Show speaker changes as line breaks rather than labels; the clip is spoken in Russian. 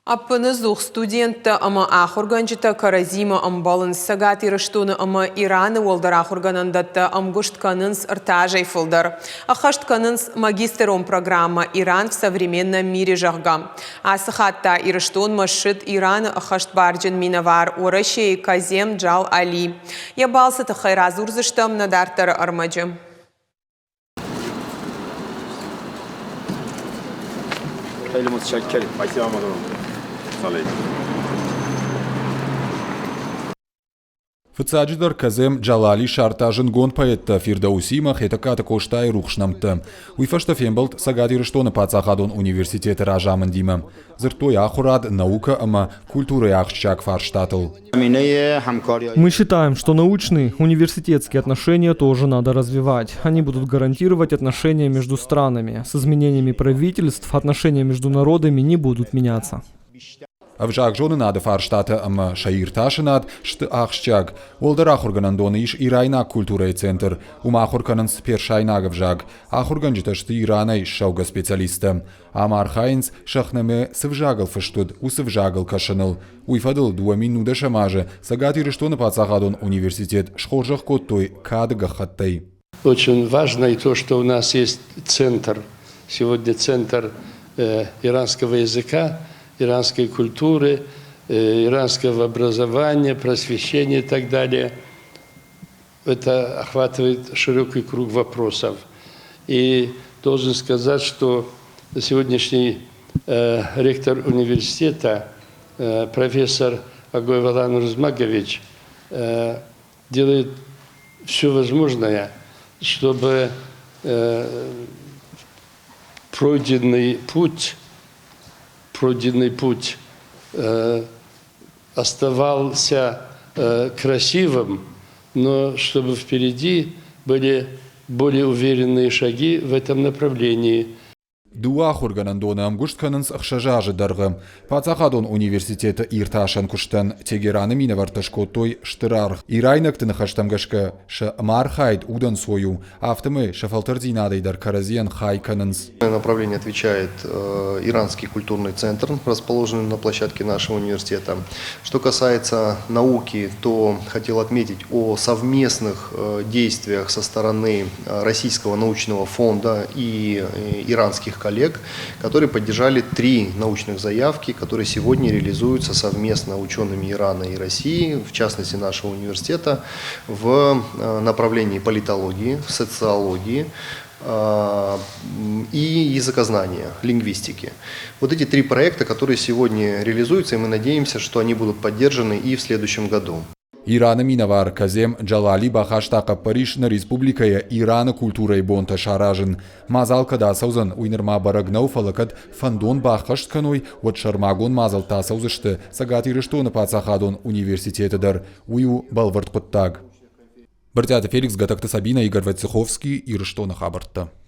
Аппанызух студентта ама ахурганчыта каразима амбалын сагат ирыштуны ама Ираны олдар ахурганандатта амгуштканынс ыртажай фылдар. Ахаштканынс магистром программа «Иран в современном мире» жахга. Асыхатта ирыштун машит Ираны ахашт барджин минавар урашей Казем Джал Али. Ябалсы тахайраз урзыштам надартар армаджы.
خیلی متشکریم. بایستی آماده سالی.
Фыцаджидар Казем Джалали шартажын гон поэтта Фирдаусима хетаката коштай рухшнамты. Уйфашта фембалт сагадирыштоны пацахадон университеты ражамын димам. Зыртой ахурад наука ама культура яхшчак фарштатл.
Мы считаем, что научные университетские отношения тоже надо развивать. Они будут гарантировать отношения между странами. С изменениями правительств отношения между народами не будут меняться.
Авжак жоны надо фарштата ама шаирташынат шты ахшчак. Олдар ахурганандоны иш Ирайна культурай центр. Ума ахуркананс першайнаг авжак. Ахурганджита шты Ирана иш шауга специалиста. Ама архайнс шахнаме сывжагал фаштуд, усывжагал кашаныл. Уйфадыл 2 минуты шамаже. Сагати рыштоны пацахадон университет шхоржах коттой кадыга хаттай.
Очень важно и то, что у нас есть центр. Сегодня центр иранского языка, иранской культуры, иранского образования, просвещения и так далее. Это охватывает широкий круг вопросов. И должен сказать, что сегодняшний ректор университета, профессор Агой Валан Рузмагович, делает все возможное, чтобы пройденный путь оставался красивым, но чтобы впереди были более уверенные шаги в этом направлении.
Дуа хурганандоны амгуштканынс ахшажажы даргы. Пацахадон университета ирташан куштан Тегераны минаварташкотой штырар. Ирайнактыны хаштамгашка ша мархайд удан свою. Автомы шафалтардинадай дар каразиан хайканынс.
Направление отвечает Иранский культурный центр, расположенный на площадке нашего университета. Что касается науки, то хотел отметить о совместных действиях со стороны Российского научного фонда и иранских коллег, которые поддержали 3 научных заявки, которые сегодня реализуются совместно учеными Ирана и России, в частности нашего университета, в направлении политологии, социологии и языкознания, лингвистики. Вот эти 3 проекта, которые сегодня реализуются, и мы надеемся, что они будут поддержаны и в следующем году.
Ирана минавар Казем Джалали бахаштака Парижна республикая Ирана культурой бонта шаражын. Мазал када саузан уйнырма барагнау фалакат фандон бахаштканой от шармагон мазал та саузышты сагати рыштоны пацахадон университетыдар ую балвард коттаг. Бартята Феликс Гатакта Сабина Игорь Войцеховский и рыштоны хабарта.